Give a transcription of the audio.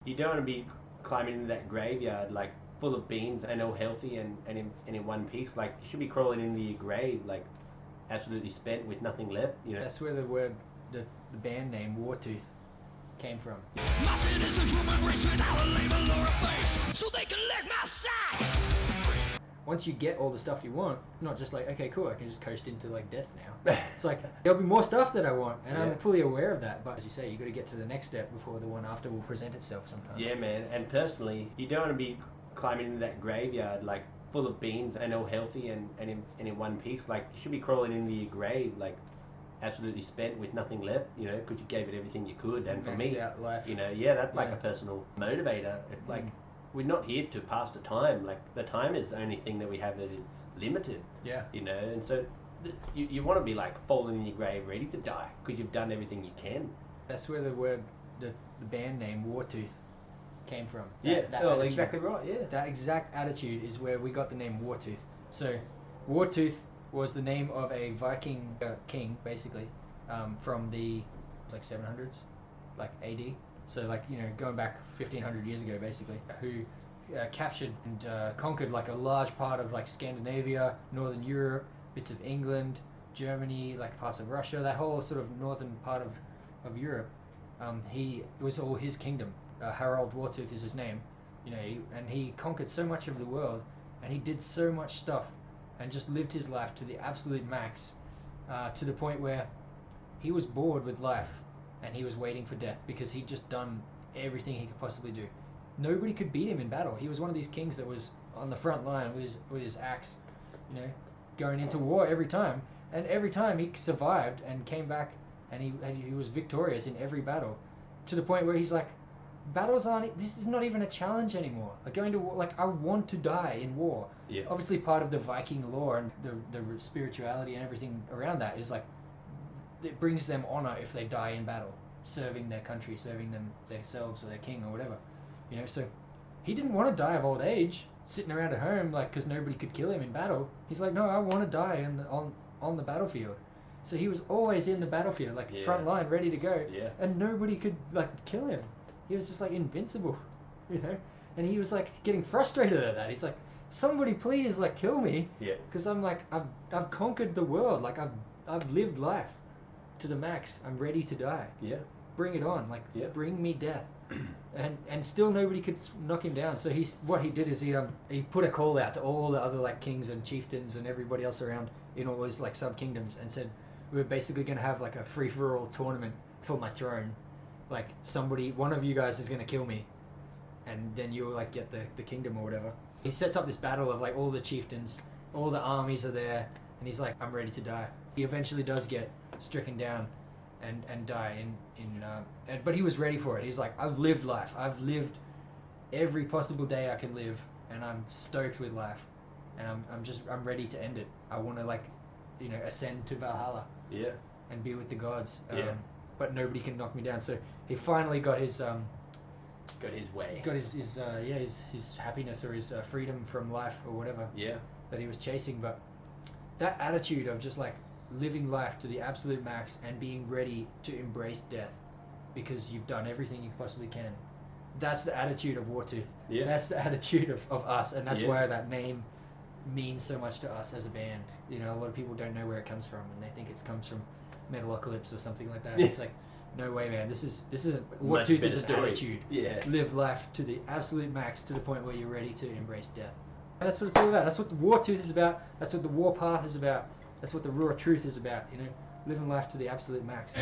You don't want to be climbing into that graveyard like full of beans and all healthy and in one piece. Like you should be crawling into your grave like absolutely spent with nothing left. You know. That's where the word, the band name Wartooth came from. My sin is a human race without a label or a face, so they can lick my sack. Once you get all the stuff you want, it's not just like, okay, cool, I can just coast into like death now. It's like, there'll be more stuff that I want, and I'm fully aware of that. But as you say, you got to get to the next step before the one after will present itself sometimes. Yeah, man. And personally, you don't want to be climbing into that graveyard like full of beans and all healthy and in one piece. Like you should be crawling into your grave like absolutely spent with nothing left, you know, because you gave it everything you could. And for me, out life. you know, that's like a personal motivator. It's like we're not here to pass the time. Like the time is the only thing that we have that is limited. Yeah. You know, and so you want to be like falling in your grave ready to die because you've done everything you can. That's where the word, the band name Wartooth came from. That exactly right. Yeah. That exact attitude is where we got the name Wartooth. So, Wartooth was the name of a Viking king, basically, from the like 700s, like AD. So like, you know, going back 1500 years ago, basically, who captured and conquered like a large part of like Scandinavia, Northern Europe, bits of England, Germany, like parts of Russia, that whole sort of northern part of Europe. It was all his kingdom. Harald Wartooth is his name, you know, and he conquered so much of the world, and he did so much stuff, and just lived his life to the absolute max, to the point where he was bored with life, and he was waiting for death because he'd just done everything he could possibly do. Nobody could beat him in battle. He was one of these kings that was on the front line with his axe, you know, going into war every time, and every time he survived and came back, and he was victorious in every battle, to the point where he's like, this is not even a challenge anymore. Like going to war, like I want to die in war. Yeah. Obviously part of the Viking lore and the spirituality and everything around that is like, it brings them honor if they die in battle, serving their country, serving themselves or their king or whatever, you know. So he didn't want to die of old age, sitting around at home like because nobody could kill him in battle. He's like, no, I want to die on the battlefield. So he was always in the battlefield, like front line, ready to go, and nobody could like kill him. He was just like invincible, you know. And he was like getting frustrated at that. He's like, somebody please like kill me, because I'm like I've conquered the world, like I've lived life to the max. I'm ready to die. Bring it on, like bring me death. and still nobody could knock him down. So what he did is he put a call out to all the other like kings and chieftains and everybody else around in all those like sub kingdoms, and said, we're basically gonna have like a free for all tournament for my throne. Like one of you guys is gonna kill me, and then you'll like get the kingdom or whatever. He sets up this battle of like all the chieftains, all the armies are there, and he's like, I'm ready to die. He eventually does get stricken down and die but he was ready for it. He's like, I've lived life. I've lived every possible day I can live, and I'm stoked with life, and I'm ready to end it. I want to like, you know, ascend to Valhalla. And be with the gods. But nobody can knock me down. So he finally got his way. Got his happiness or his freedom from life or whatever. That he was chasing. But that attitude of just like living life to the absolute max and being ready to embrace death because you've done everything you possibly can. That's the attitude of Wartooth. That's the attitude of us, and that's why that name means so much to us as a band. You know, a lot of people don't know where it comes from, and they think it comes from Metalocalypse or something like that. It's like, no way, man. This is Wartooth is an attitude. Live life to the absolute max, to the point where you're ready to embrace death. And that's what it's all about. That's what the Wartooth is about. That's what the Warpath is about. That's what the raw truth is about. You know, living life to the absolute max.